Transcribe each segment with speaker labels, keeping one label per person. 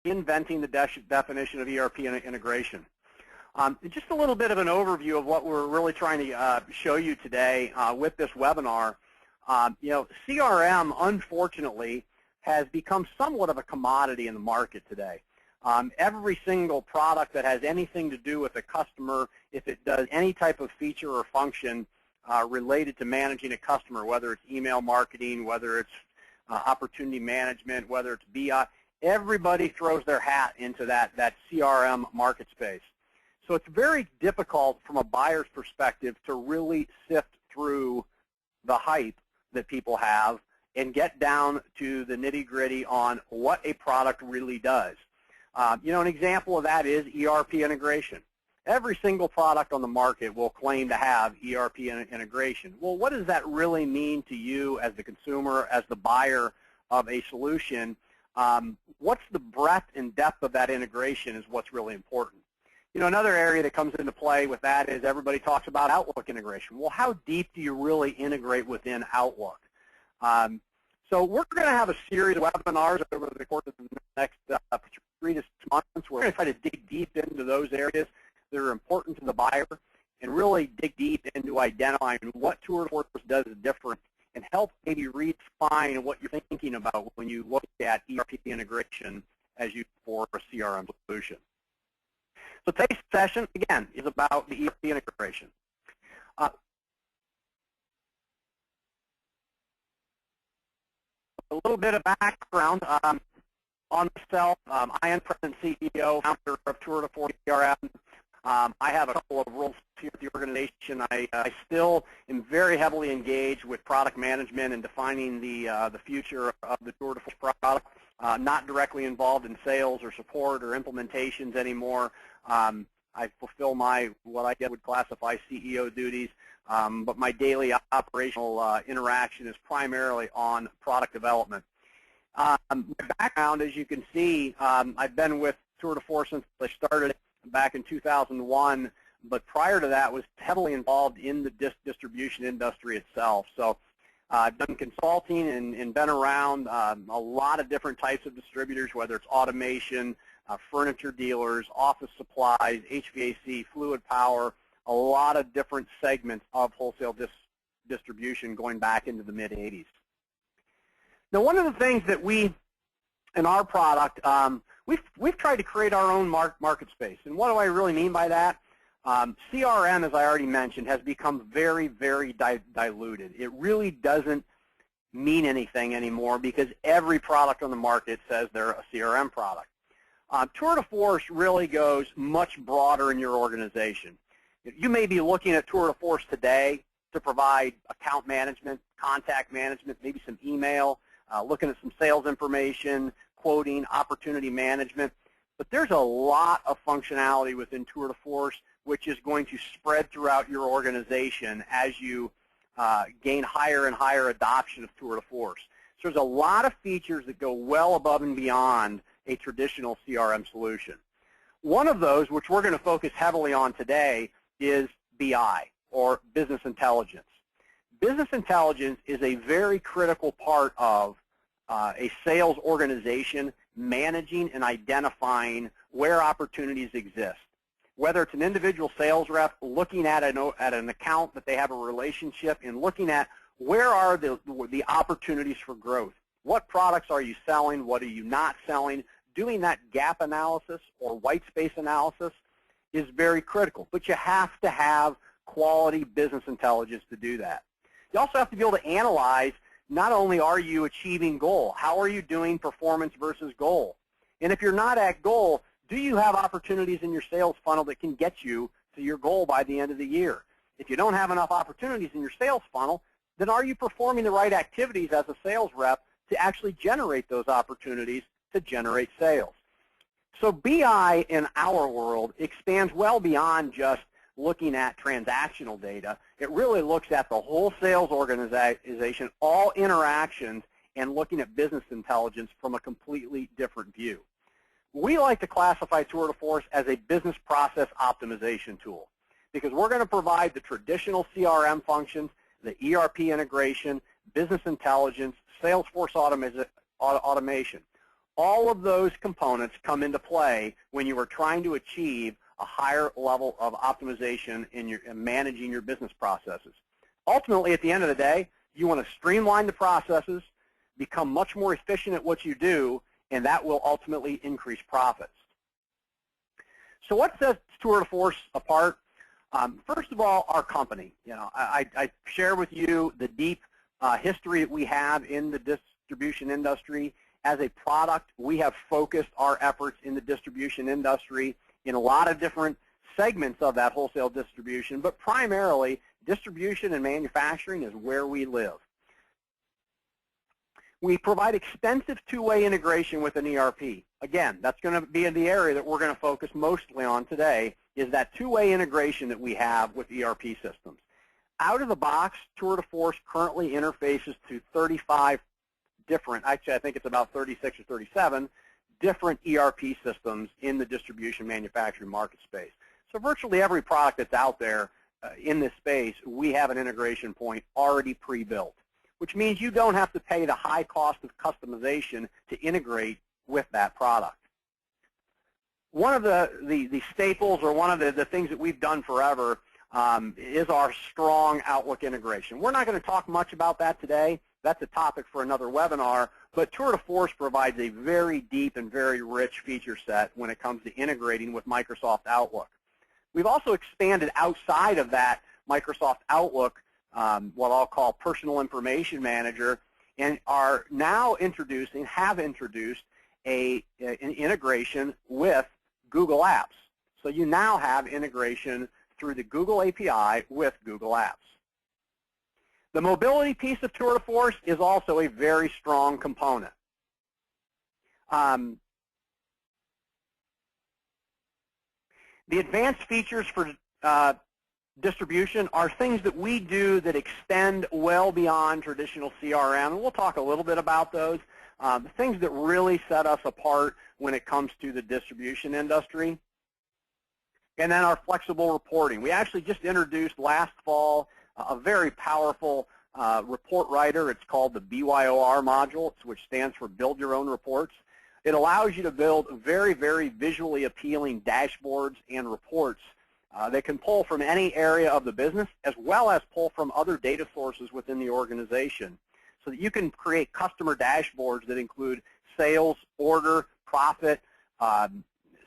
Speaker 1: reinventing the definition of ERP integration. Just a little bit of an overview of what we're really trying to show you today with this webinar. CRM, unfortunately, has become somewhat of a commodity in the market today. Every single product that has anything to do with a customer, if it does any type of feature or function related to managing a customer, whether it's email marketing, whether it's opportunity management, whether it's BI, everybody throws their hat into that CRM market space. So it's very difficult from a buyer's perspective to really sift through the hype that people have and get down to the nitty-gritty on what a product really does. An example of that is ERP integration. Every single product on the market will claim to have ERP integration. Well, what does that really mean to you as the consumer, as the buyer of a solution? What's the breadth and depth of that integration is what's really important. Another area that comes into play with that is everybody talks about Outlook integration. Well, how deep do you really integrate within Outlook? So we're going to have a series of webinars over the course of the next 3 to 6 months. We're going to try to dig deep into those areas that are important to the buyer and really dig deep into identifying what Tour de Force does different and help maybe redefine what you're thinking about when you look at ERP integration as you for a CRM solution. So today's session, again, is about the ERP integration. A little bit of background on myself. I am President and CEO, founder of Tour de Force CRM. I have a couple of roles here at the organization. I still am very heavily engaged with product management and defining the future of the Tour de Force product. Not directly involved in sales or support or implementations anymore. I fulfill what I would classify CEO duties, but my daily operational interaction is primarily on product development. My background, as you can see, I've been with Tour de Force since I started back in 2001, but prior to that was heavily involved in the distribution industry itself. So I've done consulting and been around a lot of different types of distributors, whether it's automation, furniture dealers, office supplies, HVAC, fluid power, a lot of different segments of wholesale distribution going back into the mid-'80s. Now, one of the things that we, in our product, we've tried to create our own market space. And what do I really mean by that? CRM, as I already mentioned, has become very, very diluted. It really doesn't mean anything anymore because every product on the market says they're a CRM product. Tour de Force really goes much broader in your organization. You may be looking at Tour de Force today to provide account management, contact management, maybe some email, looking at some sales information, quoting, opportunity management. But there's a lot of functionality within Tour de Force which is going to spread throughout your organization as you gain higher and higher adoption of Tour de Force. So there's a lot of features that go well above and beyond a traditional CRM solution. One of those, which we're going to focus heavily on today, is BI, or business intelligence. Business intelligence is a very critical part of a sales organization managing and identifying where opportunities exist. Whether it's an individual sales rep looking at an account that they have a relationship and looking at where are the opportunities for growth. What products are you selling? What are you not selling? Doing that gap analysis or white space analysis is very critical. But you have to have quality business intelligence to do that. You also have to be able to analyze not only are you achieving goal, how are you doing performance versus goal? And if you're not at goal, do you have opportunities in your sales funnel that can get you to your goal by the end of the year? If you don't have enough opportunities in your sales funnel, then are you performing the right activities as a sales rep to actually generate those opportunities to generate sales? So BI in our world expands well beyond just looking at transactional data. It really looks at the whole sales organization, all interactions, and looking at business intelligence from a completely different view. We like to classify Tour de Force as a business process optimization tool because we're going to provide the traditional CRM functions, the ERP integration, business intelligence, Salesforce automation, All of those components come into play when you are trying to achieve a higher level of optimization in managing your business processes. Ultimately, at the end of the day, you want to streamline the processes, become much more efficient at what you do, and that will ultimately increase profits. So what sets Tour de Force apart? First of all, our company. I share with you the deep history that we have in the distribution industry. As a product, we have focused our efforts in the distribution industry in a lot of different segments of that wholesale distribution, but primarily distribution and manufacturing is where we live. We provide extensive two-way integration with an ERP. Again, that's going to be in the area that we're going to focus mostly on today, is that two-way integration that we have with ERP systems. Out of the box, Tour de Force currently interfaces to 35 different, actually I think it's about 36 or 37, different ERP systems in the distribution manufacturing market space. So virtually every product that's out there in this space, we have an integration point already pre-built, which means you don't have to pay the high cost of customization to integrate with that product. One of the staples, or one of the things that we've done forever is our strong Outlook integration. We're not going to talk much about that today. That's a topic for another webinar, but Tour de Force provides a very deep and very rich feature set when it comes to integrating with Microsoft Outlook. We've also expanded outside of that Microsoft Outlook, what I'll call Personal Information Manager, and are now have introduced an integration with Google Apps. So you now have integration through the Google API with Google Apps. The mobility piece of Tour de Force is also a very strong component. The advanced features for distribution are things that we do that extend well beyond traditional CRM, and we'll talk a little bit about those. The things that really set us apart when it comes to the distribution industry. And then our flexible reporting. We actually just introduced last fall a very powerful report writer. It's called the BYOR module, which stands for Build Your Own Reports. It allows you to build very, very visually appealing dashboards and reports that can pull from any area of the business, as well as pull from other data sources within the organization, so that you can create customer dashboards that include sales, order, profit,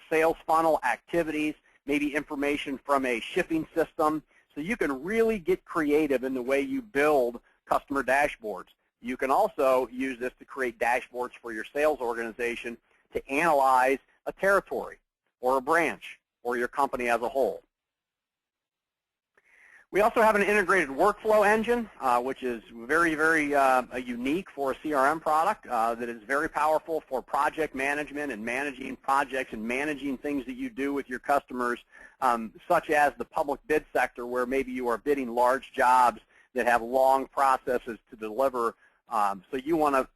Speaker 1: sales funnel, activities, maybe information from a shipping system. So you can really get creative in the way you build customer dashboards. You can also use this to create dashboards for your sales organization to analyze a territory or a branch or your company as a whole. We also have an integrated workflow engine, which is very, very unique for a CRM product that is very powerful for project management and managing projects and managing things that you do with your customers, such as the public bid sector, where maybe you are bidding large jobs that have long processes to deliver. So you want to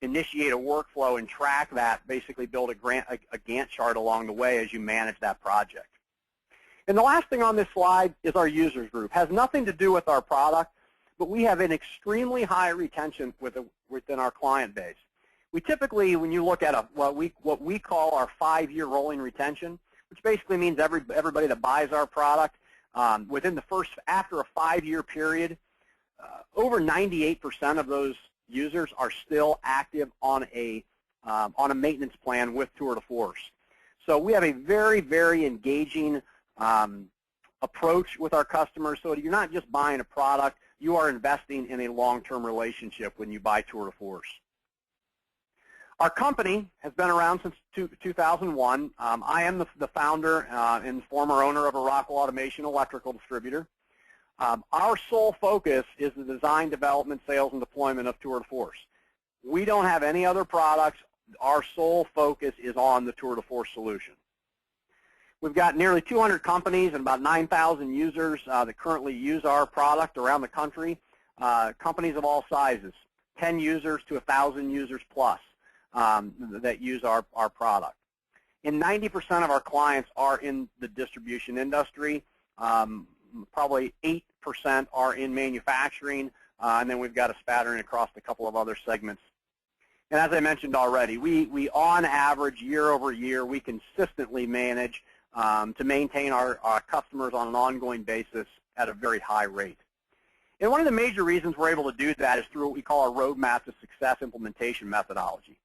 Speaker 1: initiate a workflow and track that, basically build a Gantt chart along the way as you manage that project. And the last thing on this slide is our users group. Has nothing to do with our product, but we have an extremely high retention within our client base. We typically, when you look at what we call our 5-year rolling retention, which basically means everybody that buys our product after a 5-year period, over 98% of those users are still active on a maintenance plan with Tour de Force. So we have a very, very engaging approach with our customers, so you're not just buying a product, you are investing in a long-term relationship when you buy Tour de Force. Our company has been around since 2001. I am the founder and former owner of a Rockwell Automation electrical distributor. Our sole focus is the design, development, sales, and deployment of Tour de Force. We don't have any other products. Our sole focus is on the Tour de Force solution. We've got nearly 200 companies and about 9,000 users that currently use our product around the country, companies of all sizes, 10 users to 1,000 users plus that use our product. And 90% of our clients are in the distribution industry. Probably 8% are in manufacturing, and then we've got a spattering across a couple of other segments. And as I mentioned already, we on average, year over year, we consistently manage to maintain our customers on an ongoing basis at a very high rate. And one of the major reasons we're able to do that is through what we call our Roadmap to Success implementation methodology.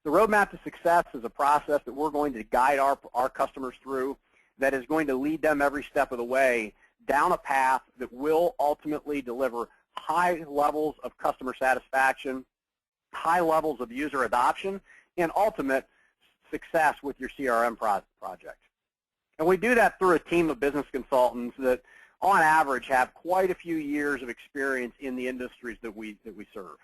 Speaker 1: The Roadmap to Success is a process that we're going to guide our customers through that is going to lead them every step of the way down a path that will ultimately deliver high levels of customer satisfaction, high levels of user adoption, and ultimate success with your CRM project. And we do that through a team of business consultants that on average have quite a few years of experience in the industries that we serve.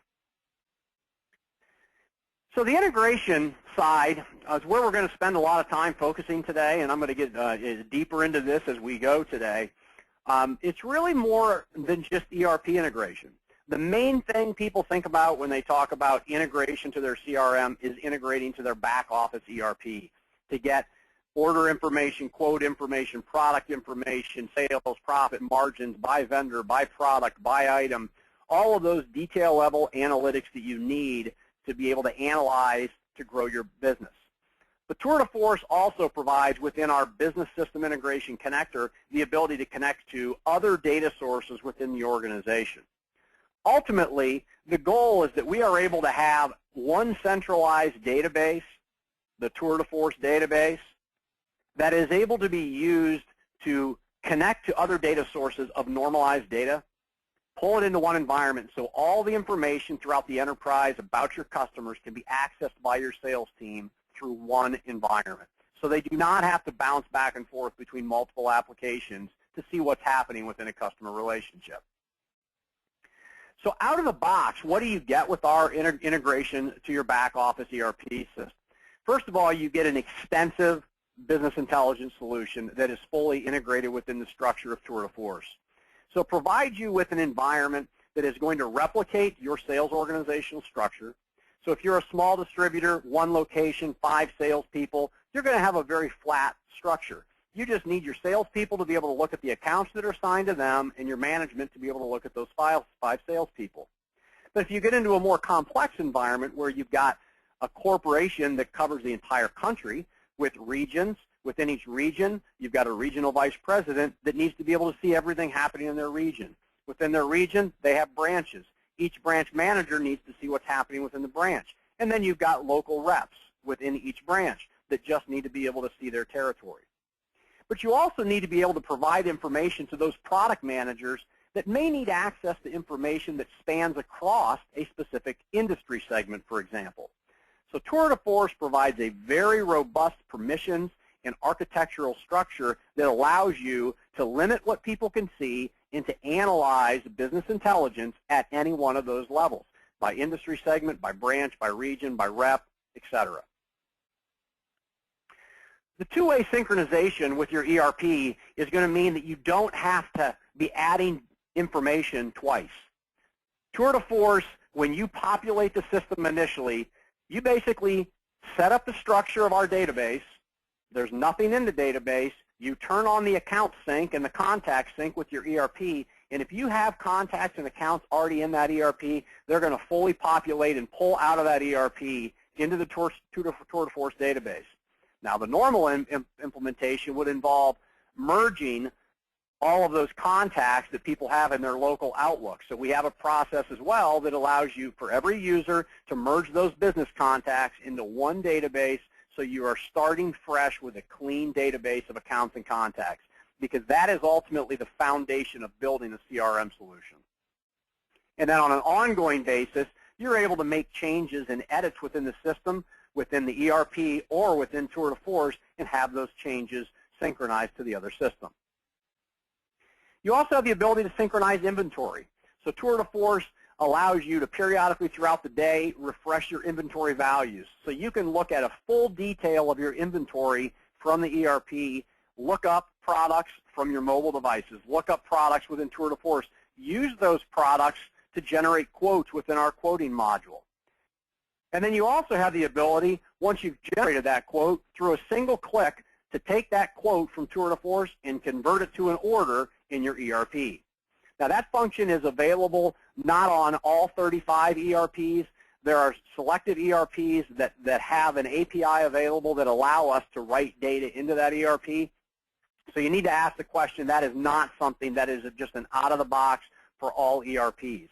Speaker 1: So the integration side is where we're going to spend a lot of time focusing today, and I'm going to get deeper into this as we go today. It's really more than just ERP integration. The main thing people think about when they talk about integration to their CRM is integrating to their back office ERP to get order information, quote information, product information, sales, profit, margins, by vendor, by product, by item, all of those detail level analytics that you need to be able to analyze to grow your business. The Tour de Force also provides within our business system integration connector the ability to connect to other data sources within the organization. Ultimately, the goal is that we are able to have one centralized database, the Tour de Force database, that is able to be used to connect to other data sources of normalized data, pull it into one environment so all the information throughout the enterprise about your customers can be accessed by your sales team through one environment. So they do not have to bounce back and forth between multiple applications to see what's happening within a customer relationship. So out of the box, what do you get with our integration to your back office ERP system? First of all, you get an extensive business intelligence solution that is fully integrated within the structure of Tour de Force. So it provides you with an environment that is going to replicate your sales organizational structure. So if you're a small distributor, one location, 5 salespeople, you're going to have a very flat structure. You just need your salespeople to be able to look at the accounts that are assigned to them and your management to be able to look at those 5 salespeople. But if you get into a more complex environment where you've got a corporation that covers the entire country with regions, within each region, you've got a regional vice president that needs to be able to see everything happening in their region. Within their region, they have branches. Each branch manager needs to see what's happening within the branch. And then you've got local reps within each branch that just need to be able to see their territory. But you also need to be able to provide information to those product managers that may need access to information that spans across a specific industry segment, for example. So Tour de Force provides a very robust permissions and architectural structure that allows you to limit what people can see and to analyze business intelligence at any one of those levels, by industry segment, by branch, by region, by rep, etc. The two-way synchronization with your ERP is going to mean that you don't have to be adding information twice. Tour de Force, when you populate the system initially, you basically set up the structure of our database. There's nothing in the database. You turn on the account sync and the contact sync with your ERP, and if you have contacts and accounts already in that ERP, they're going to fully populate and pull out of that ERP into the Tour de Force database. Now, the normal implementation would involve merging all of those contacts that people have in their local Outlook. So we have a process as well that allows you, for every user, to merge those business contacts into one database so you are starting fresh with a clean database of accounts and contacts, because that is ultimately the foundation of building a CRM solution. And then on an ongoing basis, you're able to make changes and edits within the system, within the ERP, or within Tour de Force, and have those changes synchronized to the other system. You also have the ability to synchronize inventory. So Tour de Force allows you to periodically throughout the day refresh your inventory values. So you can look at a full detail of your inventory from the ERP, look up products from your mobile devices, look up products within Tour de Force, use those products to generate quotes within our quoting module. And then you also have the ability, once you've generated that quote, through a single click, to take that quote from Tour de Force and convert it to an order in your ERP. Now, that function is available not on all 35 ERPs, There are selected ERPs that have an API available that allow us to write data into that ERP. So you need to ask the question, that is not something that is just an out-of-the-box for all ERPs.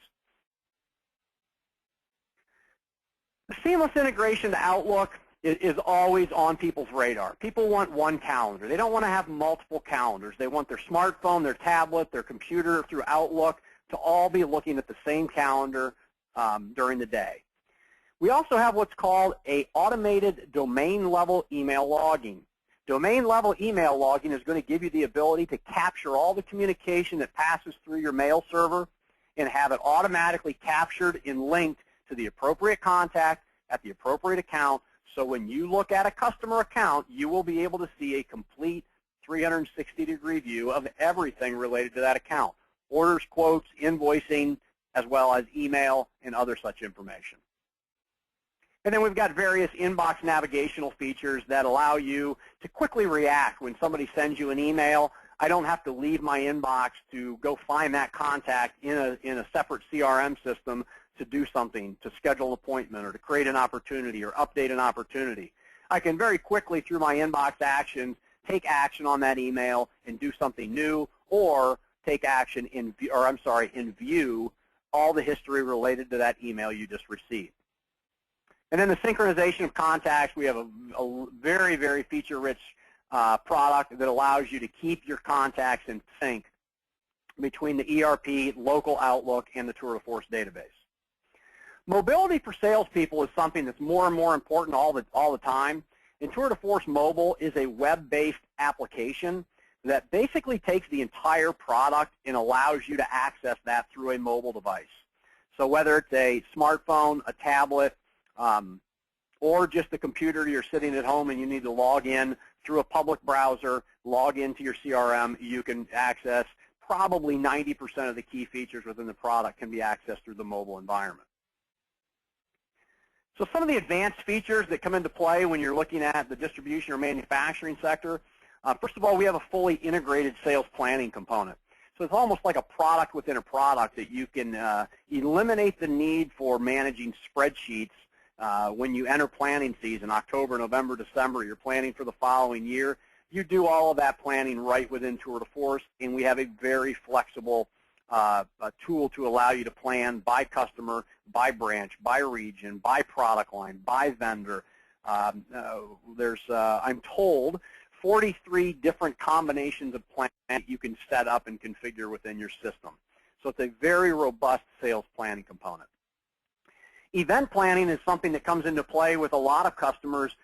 Speaker 1: The seamless integration to Outlook is always on people's radar. People want one calendar. They don't want to have multiple calendars. They want their smartphone, their tablet, their computer through Outlook to all be looking at the same calendar during the day. We also have what's called a automated domain-level email logging. Domain-level email logging is going to give you the ability to capture all the communication that passes through your mail server and have it automatically captured and linked to the appropriate contact at the appropriate account. So when you look at a customer account, you will be able to see a complete 360-degree view of everything related to that account. Orders, quotes, invoicing, as well as email and other such information. And then we've got various inbox navigational features that allow you to quickly react when somebody sends you an email. I don't have to leave my inbox to go find that contact in a separate CRM system to do something, to schedule an appointment or to create an opportunity or update an opportunity. I can very quickly, through my inbox actions, take action on that email and do something new, or take action in view all the history related to that email you just received. And then the synchronization of contacts, we have a very, very feature-rich product that allows you to keep your contacts in sync between the ERP, local Outlook, and the Tour de Force database. Mobility for salespeople is something that's more and more important all the time. And Tour de Force Mobile is a web-based application that basically takes the entire product and allows you to access that through a mobile device. So whether it's a smartphone, a tablet, or just a computer, you're sitting at home and you need to log in through a public browser, log into your CRM, you can access probably 90% of the key features within the product can be accessed through the mobile environment. So some of the advanced features that come into play when you're looking at the distribution or manufacturing sector, first of all, we have a fully integrated sales planning component. So it's almost like a product within a product that you can eliminate the need for managing spreadsheets when you enter planning season, October, November, December, you're planning for the following year. You do all of that planning right within Tour de Force, and we have a very flexible tool to allow you to plan by customer, by branch, by region, by product line, by vendor. There's, I'm told, 43 different combinations of plans that you can set up and configure within your system. So it's a very robust sales planning component. Event planning is something that comes into play with a lot of customers,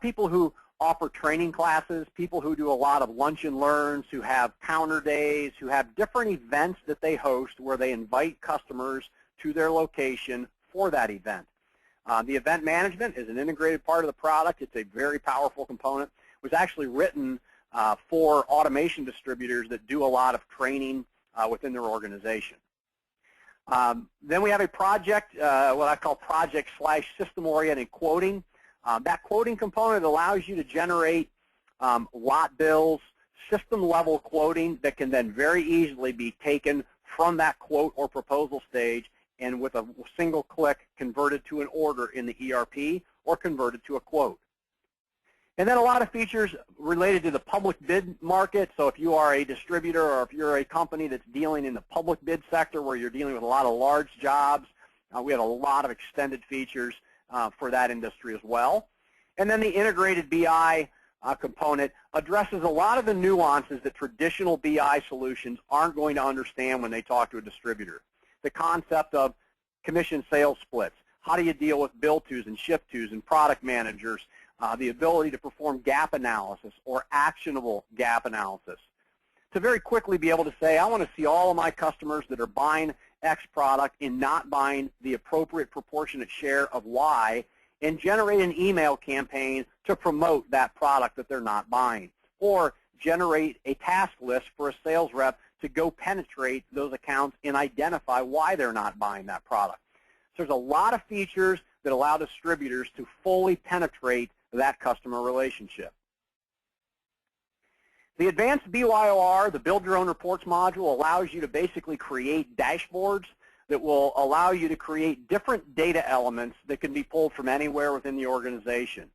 Speaker 1: people who offer training classes, people who do a lot of lunch and learns, who have counter days, who have different events that they host where they invite customers to their location for that event. The event management is an integrated part of the product. It's a very powerful component. It was actually written for automation distributors that do a lot of training within their organization. Then we have a project, what I call project/system-oriented quoting. That quoting component allows you to generate lot bills, system-level quoting that can then very easily be taken from that quote or proposal stage and with a single click converted to an order in the ERP or converted to a quote. And then a lot of features related to the public bid market. So if you are a distributor or if you're a company that's dealing in the public bid sector where you're dealing with a lot of large jobs, we have a lot of extended features for that industry as well. And then the integrated BI component addresses a lot of the nuances that traditional BI solutions aren't going to understand when they talk to a distributor. The concept of commission sales splits. How do you deal with bill twos and ship twos and product managers? The ability to perform gap analysis or actionable gap analysis. To very quickly be able to say, I want to see all of my customers that are buying X product and not buying the appropriate proportionate share of Y, and generate an email campaign to promote that product that they're not buying. Or generate a task list for a sales rep to go penetrate those accounts and identify why they're not buying that product. So there's a lot of features that allow distributors to fully penetrate that customer relationship. The advanced BYOR, the Build Your Own Reports module, allows you to basically create dashboards that will allow you to create different data elements that can be pulled from anywhere within the organization.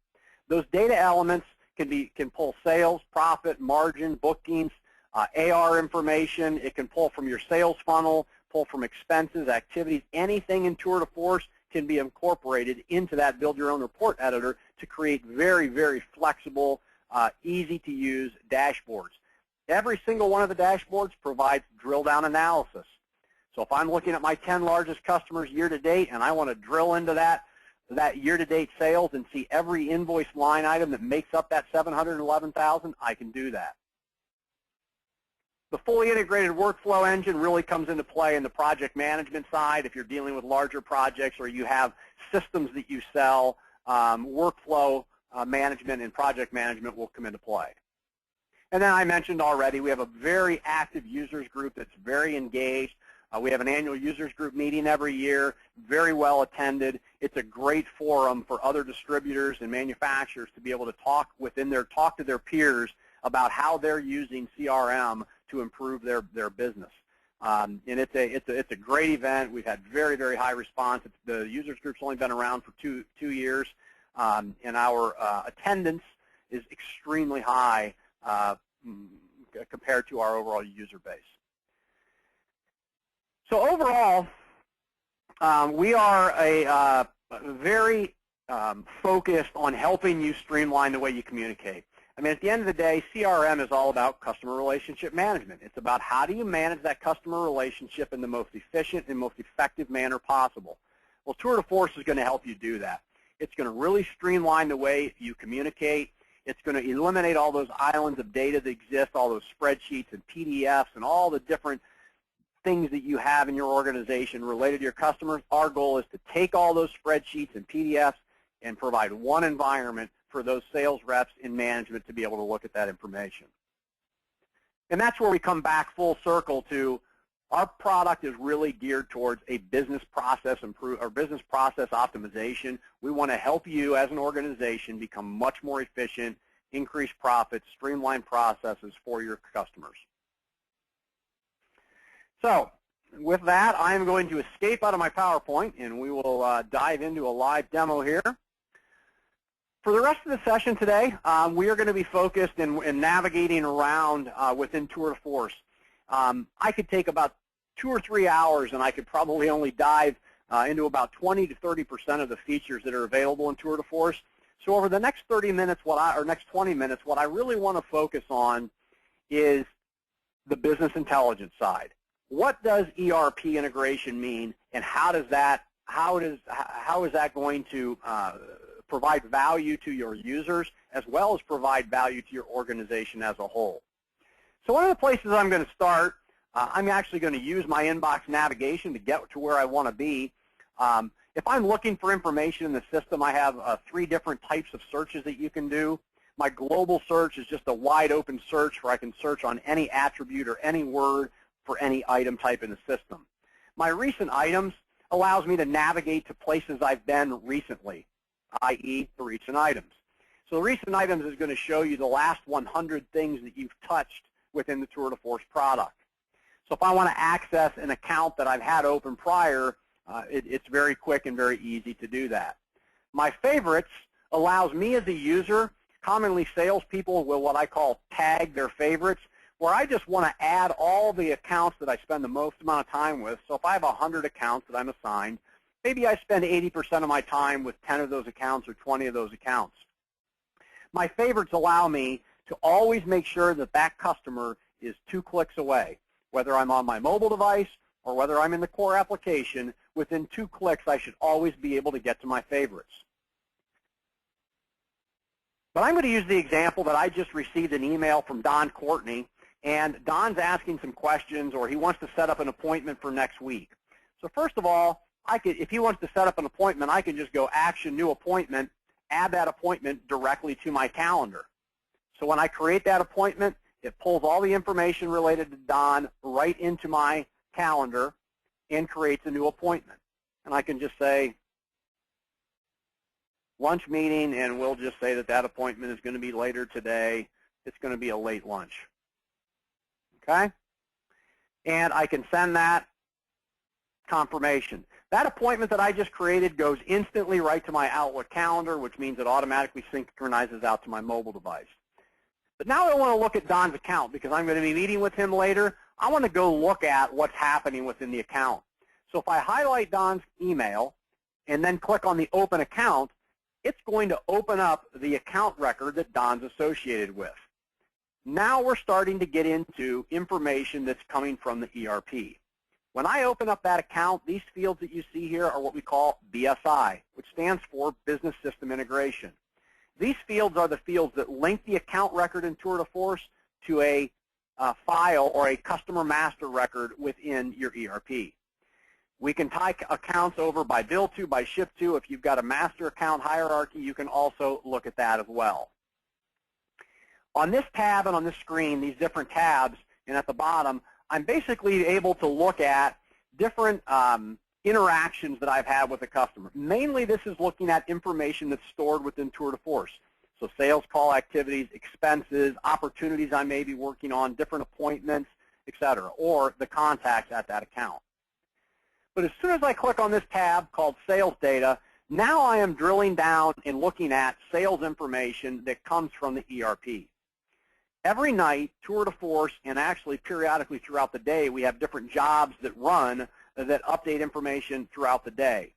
Speaker 1: Those data elements can pull sales, profit, margin, bookings, AR information. It can pull from your sales funnel, pull from expenses, activities. Anything in Tour de Force can be incorporated into that Build Your Own Report editor to create very, very flexible, easy-to-use dashboards. Every single one of the dashboards provides drill-down analysis. So if I'm looking at my 10 largest customers year-to-date and I want to drill into that year-to-date sales and see every invoice line item that makes up that $711,000, I can do that. The fully integrated workflow engine really comes into play in the project management side. If you're dealing with larger projects or you have systems that you sell, workflow management and project management will come into play. And then I mentioned already, we have a very active users group that's very engaged. We have an annual users group meeting every year, very well attended. It's a great forum for other distributors and manufacturers to be able to talk to their peers about how they're using CRM to improve their business. And it's a great event. We've had very, very high response. The users group's only been around for two years, and our attendance is extremely high compared to our overall user base. So overall, we are very focused on helping you streamline the way you communicate. I mean, at the end of the day, CRM is all about customer relationship management. It's about how do you manage that customer relationship in the most efficient and most effective manner possible. Well, Tour de Force is going to help you do that. It's going to really streamline the way you communicate. It's going to eliminate all those islands of data that exist, all those spreadsheets and PDFs and all the different things that you have in your organization related to your customers. Our goal is to take all those spreadsheets and PDFs and provide one environment for those sales reps in management to be able to look at that information. And that's where we come back full circle to our product is really geared towards a business process optimization. We want to help you as an organization become much more efficient, increase profits, streamline processes for your customers. So with that, I'm going to escape out of my PowerPoint, and we will dive into a live demo here. For the rest of the session today, we are going to be focused in navigating around within Tour de Force. I could take about 2 or 3 hours, and I could probably only dive into about 20 to 30% of the features that are available in Tour de Force. So over the next 30 minutes, next 20 minutes, what I really want to focus on is the business intelligence side. What does ERP integration mean, and how is that going to provide value to your users as well as provide value to your organization as a whole? So one of the places I'm going to start, I'm actually going to use my inbox navigation to get to where I want to be. If I'm looking for information in the system, I have 3 different types of searches that you can do. My global search is just a wide open search where I can search on any attribute or any word for any item type in the system. My recent items allows me to navigate to places I've been recently, i.e. the recent items. So the recent items is going to show you the last 100 things that you've touched within the Tour de Force product. So if I want to access an account that I've had open prior, it's very quick and very easy to do that. My favorites allows me as a user, commonly salespeople will what I call tag their favorites, where I just want to add all the accounts that I spend the most amount of time with. So if I have 100 accounts that I'm assigned, maybe I spend 80% of my time with 10 of those accounts or 20 of those accounts. My favorites allow me to always make sure that that customer is 2 clicks away. Whether I'm on my mobile device or whether I'm in the core application, within 2 clicks I should always be able to get to my favorites. But I'm going to use the example that I just received an email from Don Courtney, and Don's asking some questions, or he wants to set up an appointment for next week. So first of all, if he wants to set up an appointment, I can just go Action, New Appointment, add that appointment directly to my calendar. So when I create that appointment, it pulls all the information related to Don right into my calendar and creates a new appointment. And I can just say lunch meeting, and we'll just say that that appointment is going to be later today. It's going to be a late lunch. Okay? And I can send that confirmation. That appointment that I just created goes instantly right to my Outlook calendar, which means it automatically synchronizes out to my mobile device. But now I want to look at Don's account because I'm going to be meeting with him later. I want to go look at what's happening within the account. So if I highlight Don's email and then click on the Open Account, it's going to open up the account record that Don's associated with. Now we're starting to get into information that's coming from the ERP. When I open up that account, these fields that you see here are what we call BSI, which stands for Business System Integration. These fields are the fields that link the account record in Tour de Force to a file or a customer master record within your ERP. We can tie accounts over by bill to, by ship to. If you've got a master account hierarchy, you can also look at that as well. On this tab and on this screen, these different tabs, and at the bottom, I'm basically able to look at different interactions that I've had with a customer. Mainly this is looking at information that's stored within Tour de Force. So sales call activities, expenses, opportunities I may be working on, different appointments, etc., or the contacts at that account. But as soon as I click on this tab called Sales Data, now I am drilling down and looking at sales information that comes from the ERP. Every night, Tour de Force, and actually periodically throughout the day, we have different jobs that run that update information throughout the day.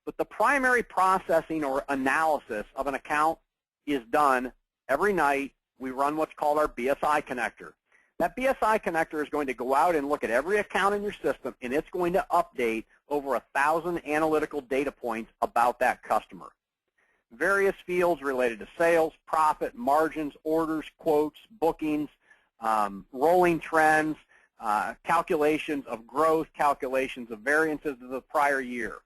Speaker 1: But the primary processing or analysis of an account is done every night. We run what's called our BSI connector. That BSI connector is going to go out and look at every account in your system, and it's going to update over 1,000 analytical data points about that customer. Various fields related to sales, profit, margins, orders, quotes, bookings, rolling trends, calculations of growth, calculations of variances of the prior year.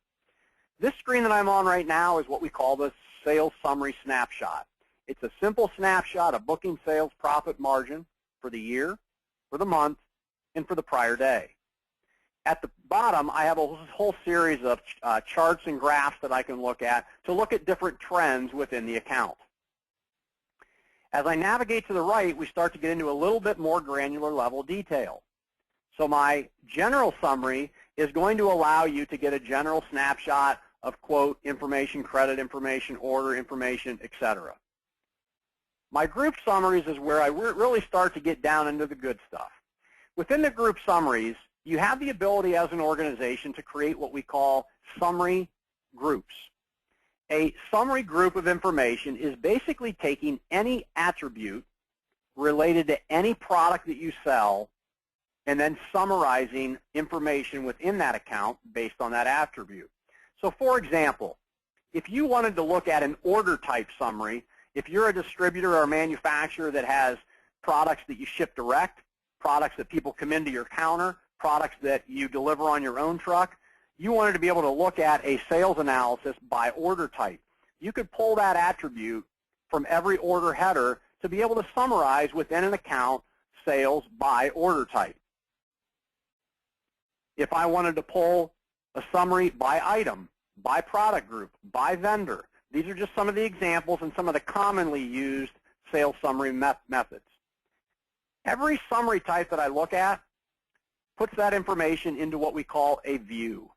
Speaker 1: This screen that I'm on right now is what we call the sales summary snapshot. It's a simple snapshot of booking, sales, profit, margin for the year, for the month, and for the prior day. At the bottom, I have a whole series of charts and graphs that I can look at to look at different trends within the account. As I navigate to the right, we start to get into a little bit more granular level detail. So my general summary is going to allow you to get a general snapshot of quote, information, credit information, order information, etc. My group summaries is where I really start to get down into the good stuff. Within the group summaries, you have the ability as an organization to create what we call summary groups. A summary group of information is basically taking any attribute related to any product that you sell and then summarizing information within that account based on that attribute. So for example, if you wanted to look at an order type summary, if you're a distributor or a manufacturer that has products that you ship direct, products that people come into your counter, products that you deliver on your own truck, you wanted to be able to look at a sales analysis by order type. You could pull that attribute from every order header to be able to summarize within an account sales by order type. If I wanted to pull a summary by item, by product group, by vendor, these are just some of the examples and some of the commonly used sales summary methods. Every summary type that I look at puts that information into what we call a view.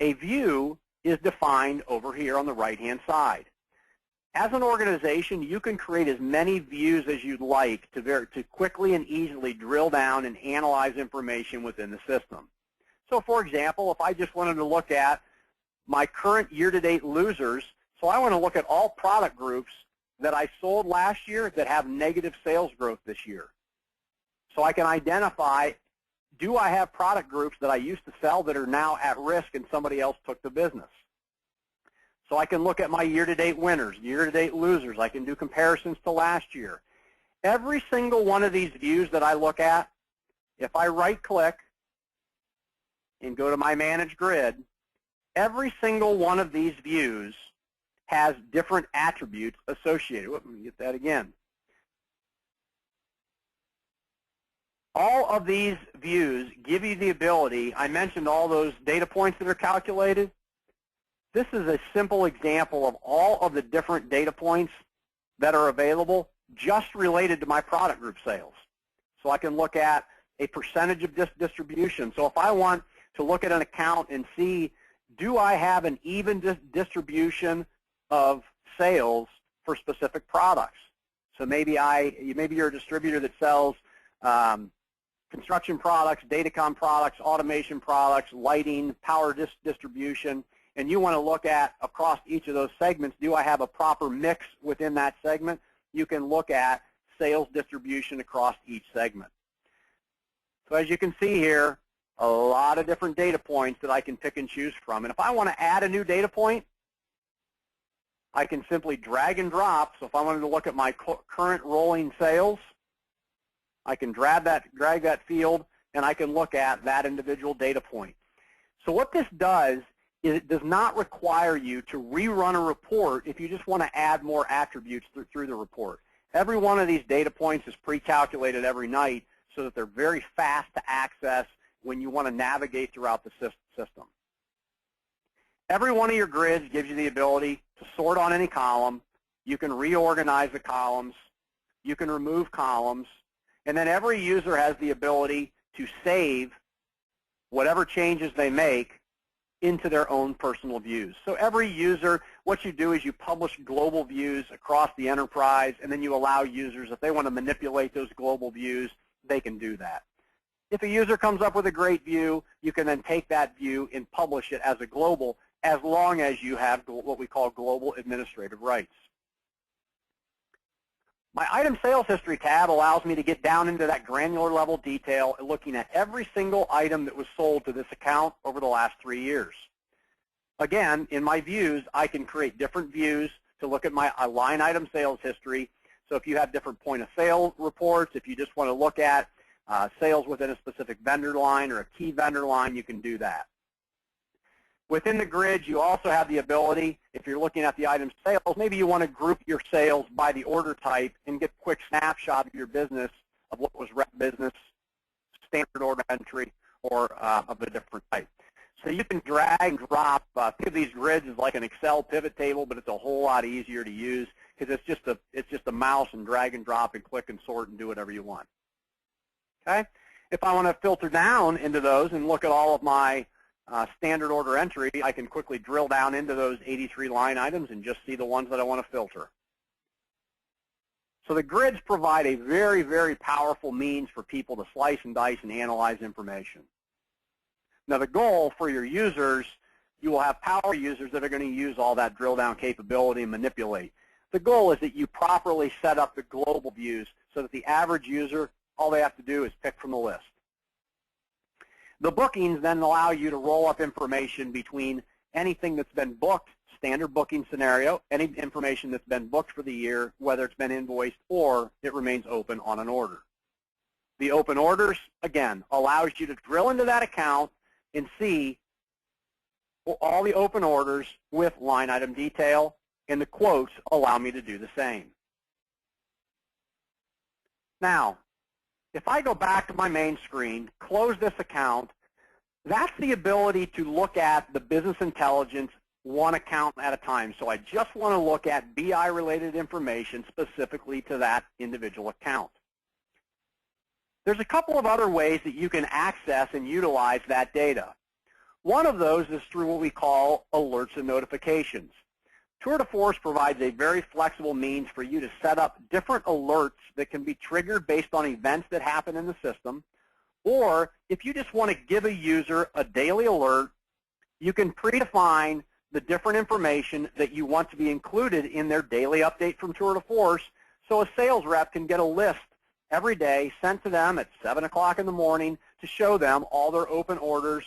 Speaker 1: A view is defined over here on the right-hand side. As an organization, you can create as many views as you'd like to quickly and easily drill down and analyze information within the system. So for example, if I just wanted to look at my current year-to-date losers, so I want to look at all product groups that I sold last year that have negative sales growth this year. So I can identify, do I have product groups that I used to sell that are now at risk and somebody else took the business? So I can look at my year-to-date winners, year-to-date losers. I can do comparisons to last year. Every single one of these views that I look at, if I right-click and go to my Manage Grid, every single one of these views has different attributes associated. Let me get that again. All of these views give you the ability, I mentioned all those data points that are calculated. This is a simple example of all of the different data points that are available just related to my product group sales. So I can look at a percentage of distribution. So if I want to look at an account and see, do I have an even distribution of sales for specific products? So maybe you're a distributor that sells construction products, datacom products, automation products, lighting, power distribution, and you want to look at across each of those segments, do I have a proper mix within that segment? You can look at sales distribution across each segment. So as you can see here, a lot of different data points that I can pick and choose from. And if I want to add a new data point, I can simply drag and drop. So if I wanted to look at my current rolling sales, I can drag that field, and I can look at that individual data point. So what this does is it does not require you to rerun a report if you just want to add more attributes through the report. Every one of these data points is pre-calculated every night so that they're very fast to access when you want to navigate throughout the system. Every one of your grids gives you the ability to sort on any column. You can reorganize the columns. You can remove columns. And then every user has the ability to save whatever changes they make into their own personal views. So every user, what you do is you publish global views across the enterprise, and then you allow users, if they want to manipulate those global views, they can do that. If a user comes up with a great view, you can then take that view and publish it as a global, as long as you have what we call global administrative rights. My item sales history tab allows me to get down into that granular level detail, looking at every single item that was sold to this account over the last 3 years. Again, in my views, I can create different views to look at my line item sales history. So if you have different point of sale reports, if you just want to look at sales within a specific vendor line or a key vendor line, you can do that. Within the grid, you also have the ability, if you're looking at the item sales, maybe you want to group your sales by the order type and get a quick snapshot of your business, of what was rep business, standard order entry, or of a different type. So you can drag and drop. Think of these grids as like an Excel pivot table, but it's a whole lot easier to use because it's just a mouse and drag and drop and click and sort and do whatever you want. Okay? If I want to filter down into those and look at all of my standard order entry, I can quickly drill down into those 83 line items and just see the ones that I want to filter. So the grids provide a very, very powerful means for people to slice and dice and analyze information. Now the goal for your users, you will have power users that are going to use all that drill down capability and manipulate. The goal is that you properly set up the global views so that the average user, all they have to do is pick from the list. The bookings then allow you to roll up information between anything that's been booked, standard booking scenario, any information that's been booked for the year, whether it's been invoiced or it remains open on an order. The open orders, again, allows you to drill into that account and see all the open orders with line item detail, and the quotes allow me to do the same. Now, if I go back to my main screen, close this account, that's the ability to look at the business intelligence one account at a time. So I just want to look at BI-related information specifically to that individual account. There's a couple of other ways that you can access and utilize that data. One of those is through what we call alerts and notifications. Tour de Force provides a very flexible means for you to set up different alerts that can be triggered based on events that happen in the system. Or if you just want to give a user a daily alert, you can predefine the different information that you want to be included in their daily update from Tour de Force, so a sales rep can get a list every day sent to them at 7 o'clock in the morning to show them all their open orders,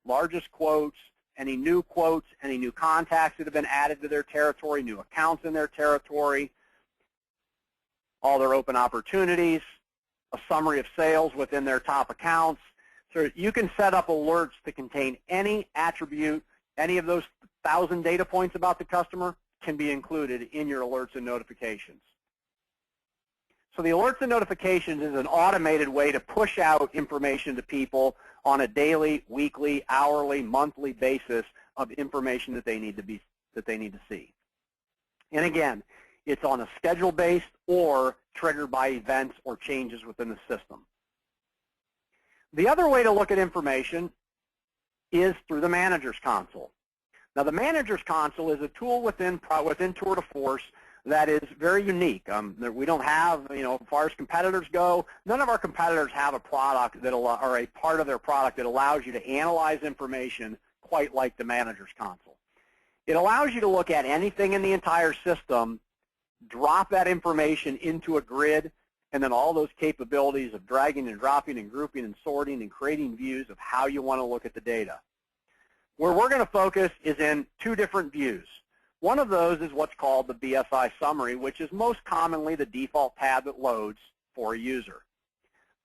Speaker 1: largest quotes, any new quotes, any new contacts that have been added to their territory, new accounts in their territory, all their open opportunities, a summary of sales within their top accounts. So you can set up alerts to contain any attribute, any of those 1,000 data points about the customer can be included in your alerts and notifications. So the alerts and notifications is an automated way to push out information to people on a daily, weekly, hourly, monthly basis of information that they need to see. And again, it's on a schedule-based or triggered by events or changes within the system. The other way to look at information is through the Manager's Console. Now, the Manager's Console is a tool within Tour de Force that is very unique. We don't have, as far as competitors go, none of our competitors have a product or a part of their product that allows you to analyze information quite like the Manager's Console. It allows you to look at anything in the entire system, drop that information into a grid, and then all those capabilities of dragging and dropping and grouping and sorting and creating views of how you want to look at the data. Where we're going to focus is in two different views. One of those is what's called the BSI summary, which is most commonly the default tab that loads for a user.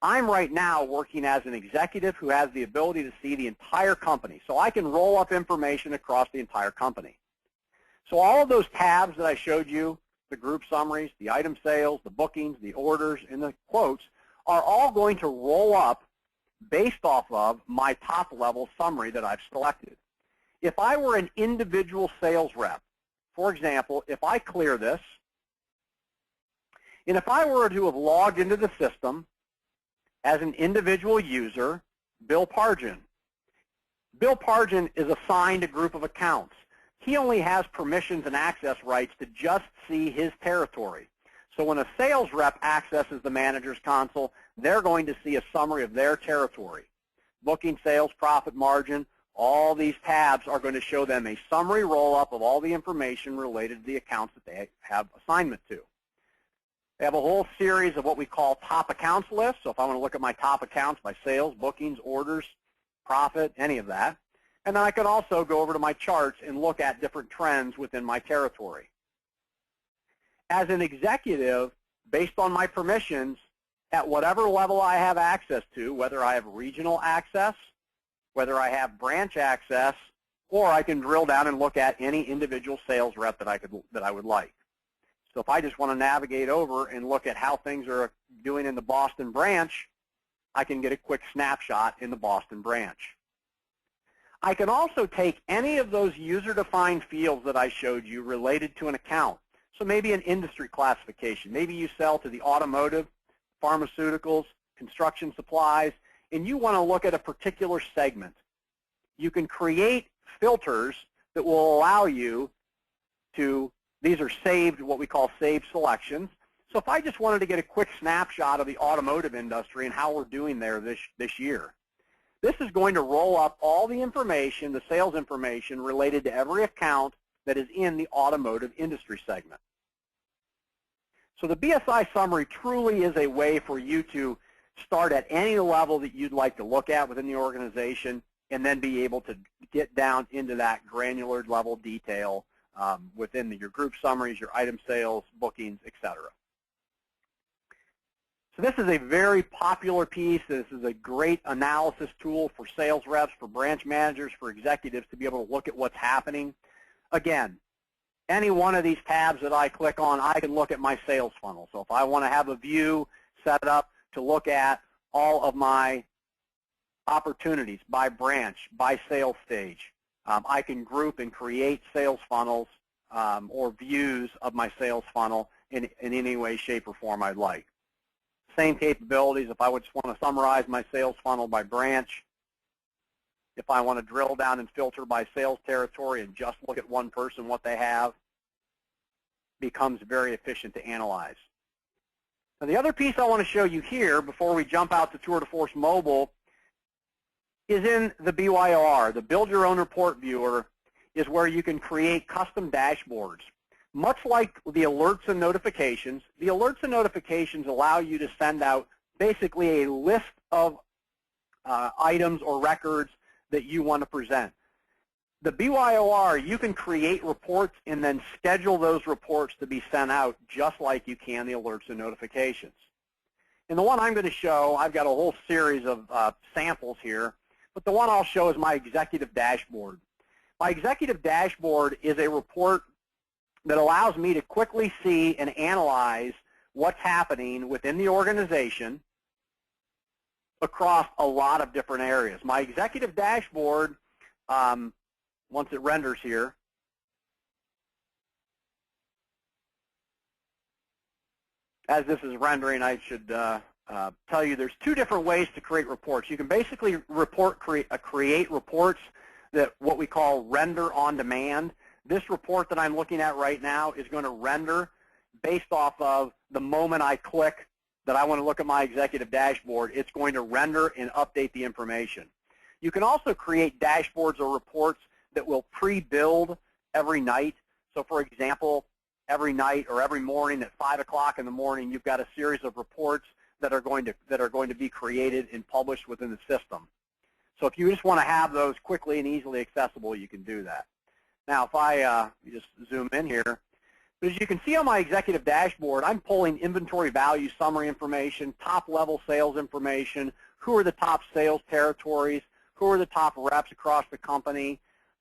Speaker 1: I'm right now working as an executive who has the ability to see the entire company, so I can roll up information across the entire company. So all of those tabs that I showed you, the group summaries, the item sales, the bookings, the orders, and the quotes, are all going to roll up based off of my top-level summary that I've selected. If I were an individual sales rep, for example, if I clear this, and if I were to have logged into the system as an individual user, Bill Pargin. Bill Pargin is assigned a group of accounts. He only has permissions and access rights to just see his territory. So when a sales rep accesses the Manager's Console, they're going to see a summary of their territory. Booking, sales, profit margin, all these tabs are going to show them a summary roll-up of all the information related to the accounts that they have assignment to. They have a whole series of what we call top accounts lists. So if I want to look at my top accounts by sales, bookings, orders, profit, any of that. And then I can also go over to my charts and look at different trends within my territory. As an executive, based on my permissions, at whatever level I have access to, whether I have regional access, whether I have branch access, or I can drill down and look at any individual sales rep that I would like. So if I just want to navigate over and look at how things are doing in the Boston branch, I can get a quick snapshot in the Boston branch. I can also take any of those user-defined fields that I showed you related to an account. So maybe an industry classification. Maybe you sell to the automotive, pharmaceuticals, construction supplies, and you want to look at a particular segment. You can create filters that will allow you to, these are saved, what we call saved selections. So if I just wanted to get a quick snapshot of the automotive industry and how we're doing there this year, this is going to roll up all the information, the sales information related to every account that is in the automotive industry segment. So the BSI summary truly is a way for you to start at any level that you'd like to look at within the organization and then be able to get down into that granular level detail within your group summaries, your item sales, bookings, etc. So this is a very popular piece. This is a great analysis tool for sales reps, for branch managers, for executives to be able to look at what's happening. Again, any one of these tabs that I click on, I can look at my sales funnel. So if I want to have a view set up to look at all of my opportunities by branch, by sales stage, I can group and create sales funnels or views of my sales funnel in any way, shape, or form I'd like. Same capabilities if I would just want to summarize my sales funnel by branch. If I want to drill down and filter by sales territory and just look at one person, what they have, becomes very efficient to analyze. Now, the other piece I want to show you here before we jump out to Tour de Force Mobile is in the BYOR. The Build Your Own Report Viewer is where you can create custom dashboards. Much like the alerts and notifications, the alerts and notifications allow you to send out basically a list of items or records that you want to present. The BYOR, you can create reports and then schedule those reports to be sent out just like you can the alerts and notifications. In the one I'm going to show, I've got a whole series of samples here, but the one I'll show is my executive dashboard. My executive dashboard is a report that allows me to quickly see and analyze what's happening within the organization across a lot of different areas. My executive dashboard, once it renders here, as this is rendering, I should tell you there's two different ways to create reports. You can basically create reports that what we call render on demand. This report that I'm looking at right now is going to render based off of the moment I click that I want to look at my executive dashboard. It's going to render and update the information. You can also create dashboards or reports that will pre-build every night. So for example, every night or every morning at 5 o'clock in the morning, you've got a series of reports that are going to be created and published within the system. So if you just want to have those quickly and easily accessible, you can do that. Now, if I just zoom in here, as you can see on my executive dashboard, I'm pulling inventory value summary information, top-level sales information, who are the top sales territories, who are the top reps across the company,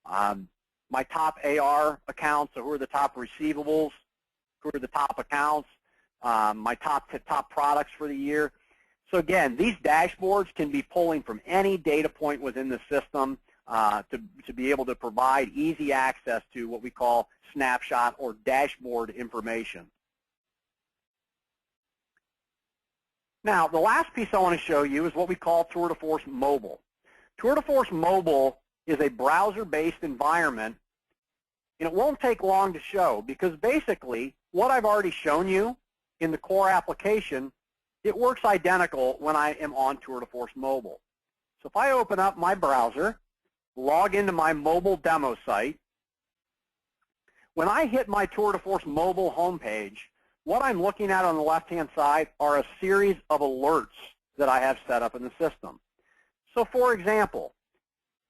Speaker 1: my top AR accounts, so who are the top receivables, who are the top accounts, my top products for the year. So again, these dashboards can be pulling from any data point within the system to be able to provide easy access to what we call snapshot or dashboard information. Now, the last piece I want to show you is what we call Tour de Force Mobile. Tour de Force Mobile is a browser-based environment, and it won't take long to show because basically what I've already shown you in the core application, it works identical when I am on Tour de Force Mobile. So if I open up my browser, log into my mobile demo site, when I hit my Tour de Force Mobile homepage, what I'm looking at on the left-hand side are a series of alerts that I have set up in the system. So for example,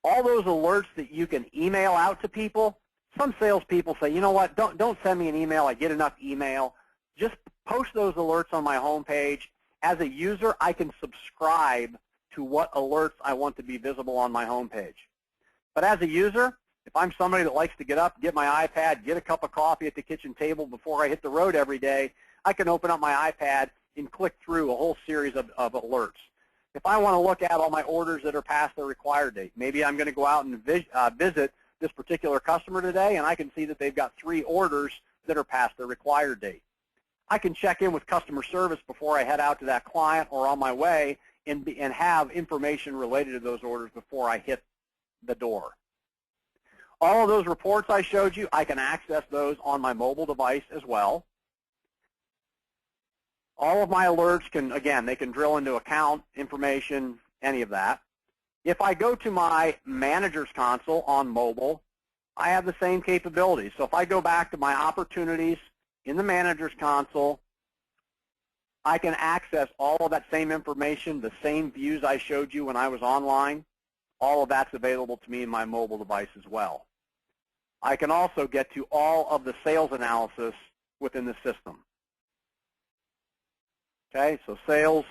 Speaker 1: all those alerts that you can email out to people, some salespeople say, you know what, don't send me an email, I get enough email. Just post those alerts on my homepage. As a user, I can subscribe to what alerts I want to be visible on my homepage. But as a user, if I'm somebody that likes to get up, get my iPad, get a cup of coffee at the kitchen table before I hit the road every day, I can open up my iPad and click through a whole series of alerts. If I want to look at all my orders that are past their required date, maybe I'm going to go out and visit this particular customer today, and I can see that they've got 3 orders that are past their required date. I can check in with customer service before I head out to that client or on my way and have information related to those orders before I hit the door. All of those reports I showed you, I can access those on my mobile device as well. All of my alerts can, again, they can drill into account information, any of that. If I go to my manager's console on mobile, I have the same capabilities. So if I go back to my opportunities in the manager's console, I can access all of that same information, the same views I showed you when I was online. All of that's available to me in my mobile device as well. I can also get to all of the sales analysis within the system. Okay, so sales,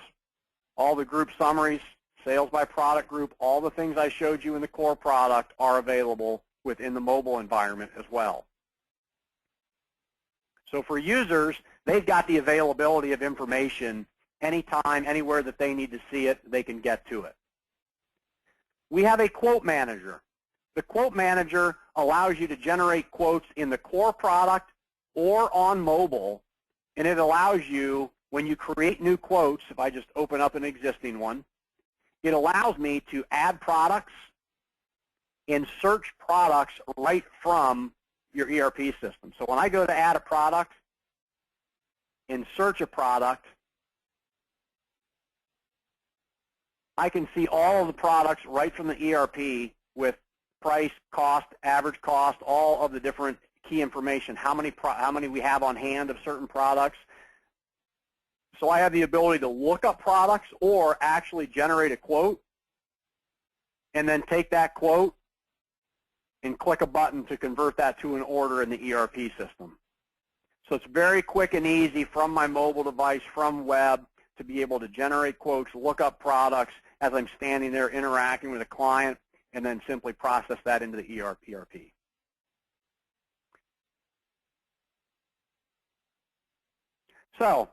Speaker 1: all the group summaries, sales by product group, all the things I showed you in the core product are available within the mobile environment as well. So for users, they've got the availability of information anytime, anywhere that they need to see it, they can get to it. We have a quote manager. The quote manager allows you to generate quotes in the core product or on mobile, and it allows you, when you create new quotes, if I just open up an existing one, it allows me to add products and search products right from your ERP system. So when I go to add a product and search a product, I can see all of the products right from the ERP with price, cost, average cost, all of the different key information, how many we have on hand of certain products. So I have the ability to look up products or actually generate a quote and then take that quote and click a button to convert that to an order in the ERP system. So it's very quick and easy from my mobile device, from web, to be able to generate quotes, look up products as I'm standing there interacting with a client, and then simply process that into the ERP. So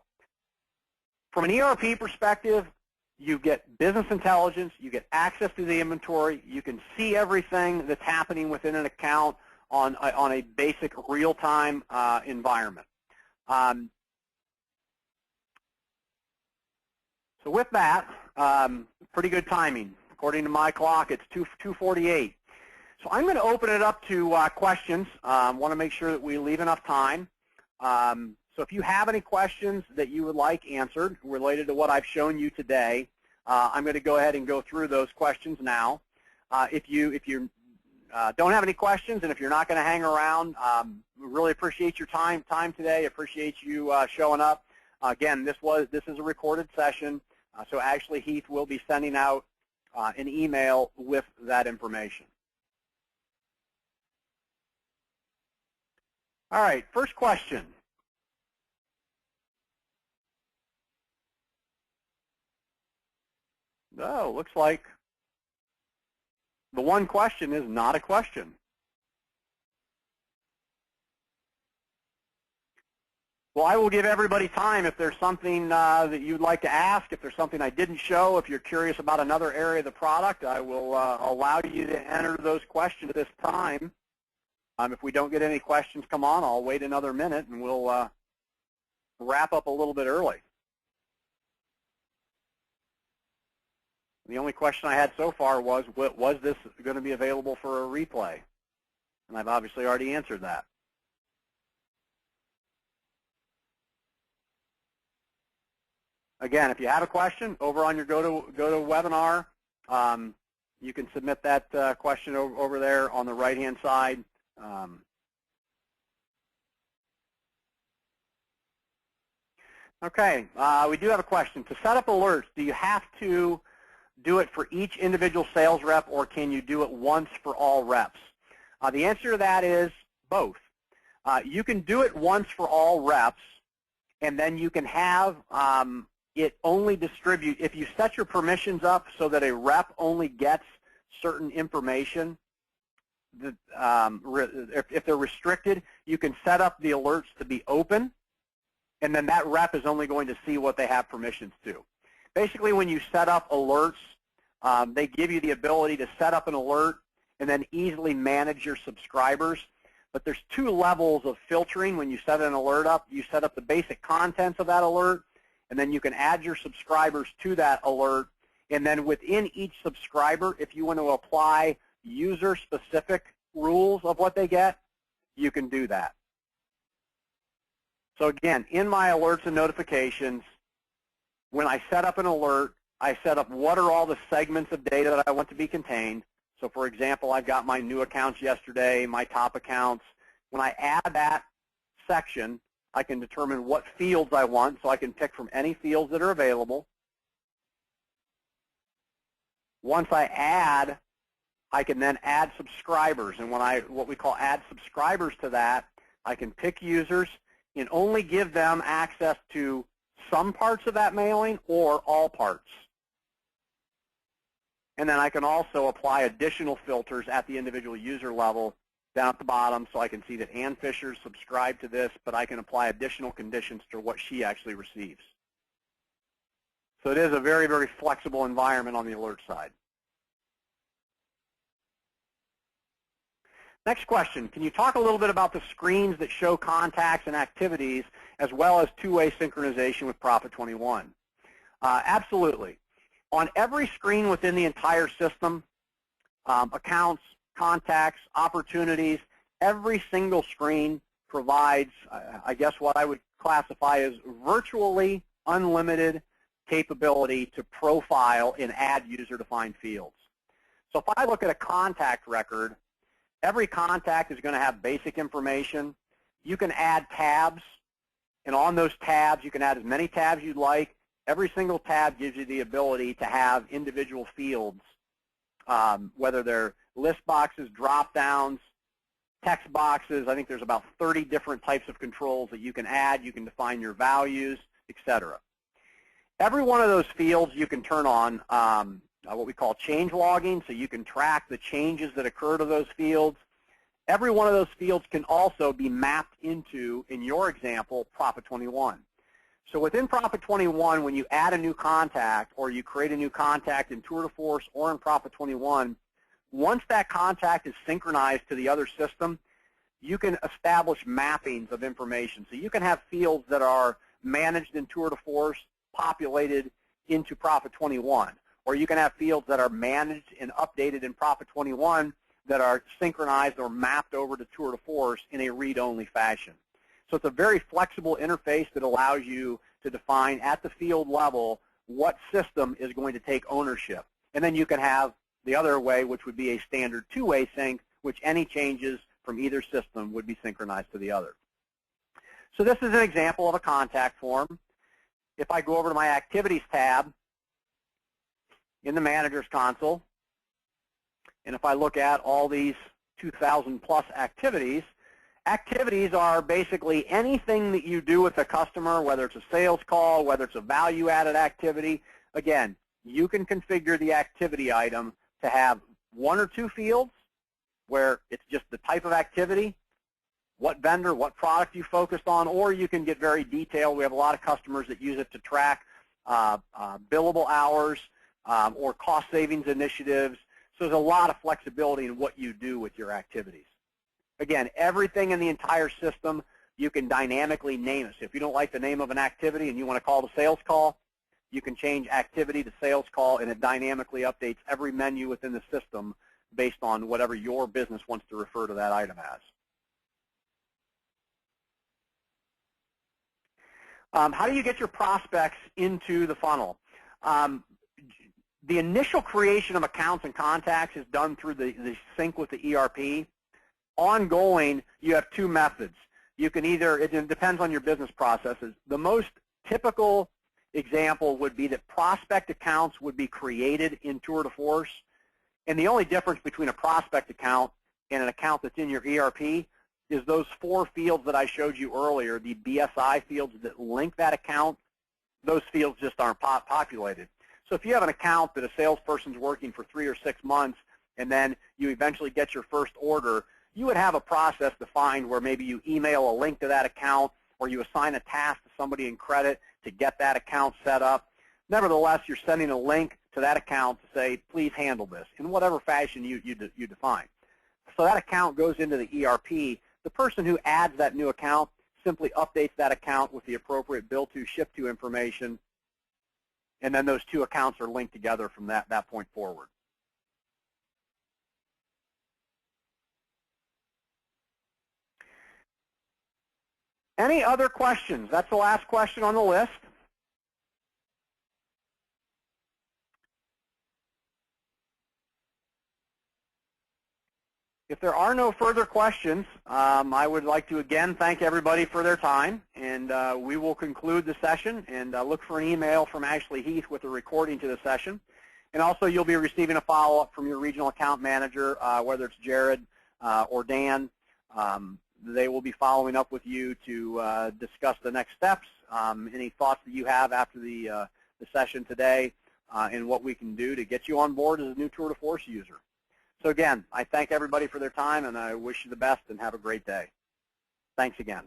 Speaker 1: from an ERP perspective, you get business intelligence, you get access to the inventory, you can see everything that's happening within an account on a basic real-time environment. So with that, pretty good timing. According to my clock, it's 2:48. So I'm going to open it up to questions. Want to make sure that we leave enough time. So if you have any questions that you would like answered related to what I've shown you today, I'm going to go ahead and go through those questions now. If you don't have any questions, and if you're not going to hang around, we really appreciate your time today. Appreciate you showing up. Again, this is a recorded session, so actually Heath will be sending out an email with that information. All right, first question. Oh, looks like the one question is not a question. Well, I will give everybody time if there's something that you'd like to ask, if there's something I didn't show, if you're curious about another area of the product, I will allow you to enter those questions at this time. If we don't get any questions come on, I'll wait another minute and we'll wrap up a little bit early. The only question I had so far was this going to be available for a replay? And I've obviously already answered that. Again, if you have a question, over on your go to webinar, you can submit that question over there on the right-hand side. Okay, we do have a question. To set up alerts, do you have to do it for each individual sales rep, or can you do it once for all reps? The answer to that is both. You can do it once for all reps, and then you can have it only distribute. If you set your permissions up so that a rep only gets certain information, if they're restricted, you can set up the alerts to be open, and then that rep is only going to see what they have permissions to. Basically, when you set up alerts, they give you the ability to set up an alert and then easily manage your subscribers. But there's two levels of filtering when you set an alert up. You set up the basic contents of that alert, and then you can add your subscribers to that alert. And then within each subscriber, if you want to apply user-specific rules of what they get, you can do that. So again, in my alerts and notifications, when I set up an alert, I set up what are all the segments of data that I want to be contained. So for example, I've got my new accounts yesterday, my top accounts. When I add that section, I can determine what fields I want, so I can pick from any fields that are available. Once I add, I can then add subscribers. And when what we call add subscribers to that, I can pick users and only give them access to some parts of that mailing or all parts. And then I can also apply additional filters at the individual user level down at the bottom, so I can see that Ann Fisher's subscribed to this, but I can apply additional conditions to what she actually receives. So it is a very, very flexible environment on the alert side. Next question, can you talk a little bit about the screens that show contacts and activities as well as two-way synchronization with Profit 21? Absolutely. On every screen within the entire system, accounts, contacts, opportunities, every single screen provides, I guess what I would classify as virtually unlimited capability to profile and add user-defined fields. So if I look at a contact record, every contact is going to have basic information. You can add tabs, and on those tabs, you can add as many tabs you'd like. Every single tab gives you the ability to have individual fields, whether they're list boxes, drop-downs, text boxes. I think there's about 30 different types of controls that you can add. You can define your values, etc. Every one of those fields you can turn on what we call change logging, so you can track the changes that occur to those fields. Every one of those fields can also be mapped into, in your example, Profit 21. So within Profit 21, when you add a new contact or you create a new contact in Tour de Force or in Profit 21, once that contact is synchronized to the other system, you can establish mappings of information. So you can have fields that are managed in Tour de Force, populated into Profit 21. Or you can have fields that are managed and updated in Profit 21 that are synchronized or mapped over to Tour de Force in a read-only fashion. So it's a very flexible interface that allows you to define at the field level what system is going to take ownership. And then you can have the other way, which would be a standard two-way sync, which any changes from either system would be synchronized to the other. So this is an example of a contact form. If I go over to my Activities tab in the Manager's Console, and if I look at all these 2,000 plus activities, activities are basically anything that you do with a customer, whether it's a sales call, whether it's a value-added activity. Again, you can configure the activity item to have one or two fields where it's just the type of activity, what vendor, what product you focused on, or you can get very detailed. We have a lot of customers that use it to track billable hours or cost savings initiatives. So there's a lot of flexibility in what you do with your activities. Again, everything in the entire system, you can dynamically name it. So if you don't like the name of an activity and you want to call the sales call, you can change activity to sales call, and it dynamically updates every menu within the system based on whatever your business wants to refer to that item as. How do you get your prospects into the funnel? The initial creation of accounts and contacts is done through the sync with the ERP. Ongoing, you have two methods. You can either, it depends on your business processes. The most typical example would be that prospect accounts would be created in Tour de Force. And the only difference between a prospect account and an account that's in your ERP is those four fields that I showed you earlier, the BSI fields that link that account. Those fields just aren't populated. So if you have an account that a salesperson's working for 3 or 6 months and then you eventually get your first order, you would have a process defined where maybe you email a link to that account or you assign a task to somebody in credit to get that account set up. Nevertheless, you're sending a link to that account to say, please handle this in whatever fashion you define. So that account goes into the ERP. The person who adds that new account simply updates that account with the appropriate bill to, ship to information, and then those two accounts are linked together from that point forward. Any other questions? That's the last question on the list. If there are no further questions, I would like to again thank everybody for their time, and we will conclude the session and look for an email from Ashley Heath with a recording to the session. And also you'll be receiving a follow-up from your regional account manager, whether it's Jared or Dan. They will be following up with you to discuss the next steps, any thoughts that you have after the session today, and what we can do to get you on board as a new Tour de Force user. So again, I thank everybody for their time, and I wish you the best and have a great day. Thanks again.